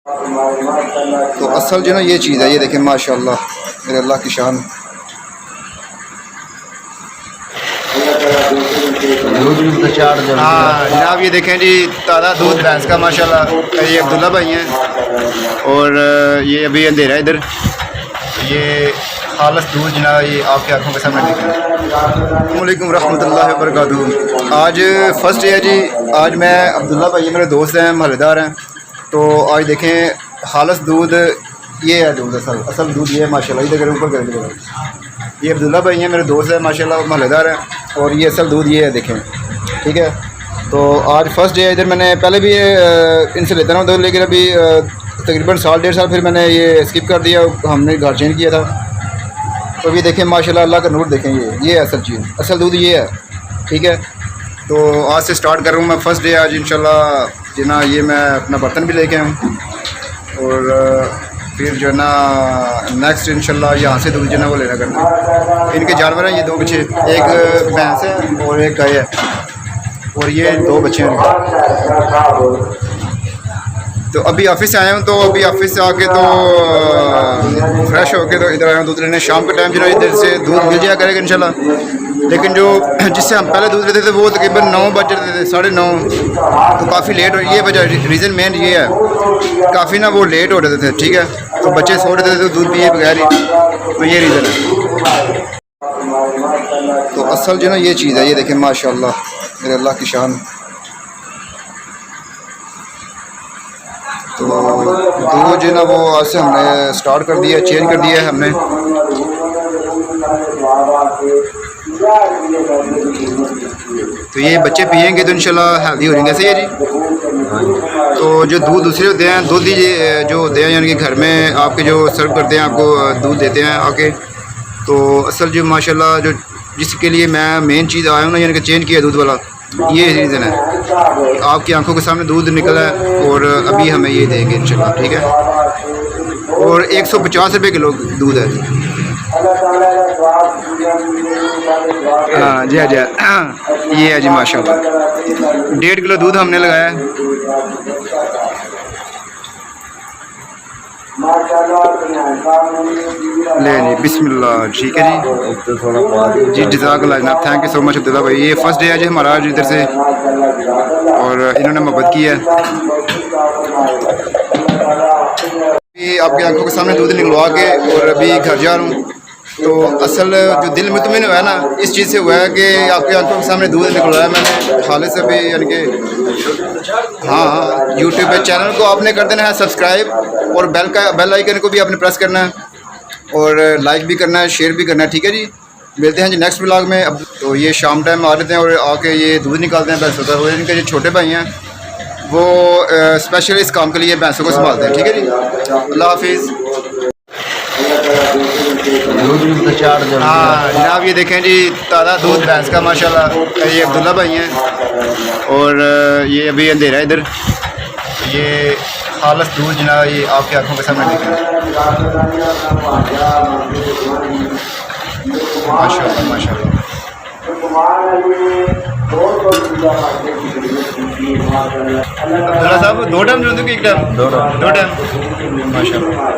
तो असल जो ना ये चीज़ है, ये देखें माशाल्लाह मेरे अल्लाह की शान। हाँ जनाब, ये देखें जी ताज़ा दूध भैंस का माशाल्लाह। ये अब्दुल्ला भाई हैं और ये अभी अंधेरा इधर। ये खालस दूध जनाब, ये आपकी आंखों के सामने देखें। अस्सलाम वालेकुम रहमतुल्लाहि व बरकातुहू। आज फर्स्ट डे है जी। आज मैं अब्दुल्ला भाई मेरे दोस्त हैं, महल्लेदार हैं। तो आज देखें खालस दूध ये है, दूध असल दूध ये है माशाल्लाह। इधर ऊपर कर, ये अब्दुल्ला भाई हैं मेरे दोस्त हैं माशाल्लाह, महल्लेदार हैं। और ये असल दूध ये है देखें, ठीक है। तो आज फर्स्ट डे है इधर। मैंने पहले भी इनसे लेता रहा हूँ दूध, लेकिन अभी तकरीबन साल डेढ़ साल फिर मैंने ये स्किप कर दिया, हमने घर चेंज किया था। तो अभी देखें माशाल्लाह अल्लाह का नूर देखें, ये असल चीज़, असल दूध ये है, ठीक है। तो आज से स्टार्ट कर रहा हूँ मैं, फर्स्ट डे आज इंशाल्लाह जना। ये मैं अपना बर्तन भी लेके आऊँ और फिर जो ना नेक्स्ट इंशाल्लाह यहाँ से दूध जो ना वो लेना करना। इनके जानवर हैं ये दो बच्चे, एक भैंस है और एक गाय है, और ये दो बच्चे हैं। तो अभी ऑफिस से आया हूँ, तो अभी ऑफिस से आके तो फ्रेश होके तो इधर आया हूँ दूध लेने। शाम के टाइम जो ना इधर से दूध मिल जाया करेगा इंशाल्लाह। लेकिन जो जिससे हम पहले दूध लेते थे वो तकरीबन 9 बज रहे थे, 9:30, तो काफ़ी लेट हो। ये वजह रीज़न मेन ये है, काफ़ी ना वो लेट हो रहे थे, ठीक है। तो बच्चे सो रहे थे तो दूध पिए बगैर ही, तो ये रीज़न है। तो असल जो ना ये चीज़ है, ये देखें माशाल्लाह मेरे अल्लाह की शान। तो दूध जो ना वो आज से हमने स्टार्ट कर दिया, चेंज कर दिया है हमने। तो ये बच्चे पिएंगे तो इंशाल्लाह हेल्दी हो जाएंगे, सही है जी। तो जो दूध दूसरे होते हैं, दूध जो होते हैं यानी कि घर में आपके जो सर्व करते हैं, आपको दूध देते हैं आके। तो असल जो माशाल्लाह जो जिसके लिए मैं मेन चीज़ आया हूँ ना, यानी कि चेंज किया दूध वाला, ये रीज़न है। आपकी आंखों के सामने दूध निकला है और अभी हमें ये देंगे इंशाल्लाह, ठीक है। और 150 रुपये किलो दूध है। हाँ जी, हाँ जी, ये है जी माशाल्लाह। 1.5 किलो दूध हमने लगाया है। ले जी बिस्मिल्लाह, ठीक है जी। जज़ाकल्लाह जनाब, thank you so much Abdullah भाई। ये फर्स्ट डे है जी हमारा आज इधर से, और इन्होंने मोहब्बत की है। अभी आपकी आंखों के सामने दूध निकलवा के और अभी घर जा रहा हूँ। तो असल जो दिल मुतमिन हुआ है ना, इस चीज़ से हुआ है कि आपकी आंखों के सामने दूध निकलवाया मैंने हाले से भी, यानी कि हाँ यूट्यूब पे चैनल को आपने कर देना है सब्सक्राइब, और बेल आइकन को भी आपने प्रेस करना है, और लाइक भी करना है, शेयर भी करना है, ठीक है जी। मिलते हैं जी नेक्स्ट व्लॉग में। अब तो ये शाम टाइम आ लेते हैं और आके ये दूध निकालते हैं भैंसों का। और इनके जो छोटे भाई हैं वो स्पेशल इस काम के लिए भैंसों को संभालते हैं, ठीक है जी। अल्लाह हाफिज़। हाँ जनाब, ये देखें जी ताज़ा दूध भैंस का माशाल्लाह। ये अब्दुल्ला भाई हैं और ये अभी अंधेरा इधर। ये खालस दूध जनाब, ये आपकी आंखों के सामने देखें माशाल्लाह माशाल्लाह। अब्दुल्ला साहब 2 टाइम दूध कि 1 टाइम? 2 टाइम माशाल्लाह। माशाल्लाह।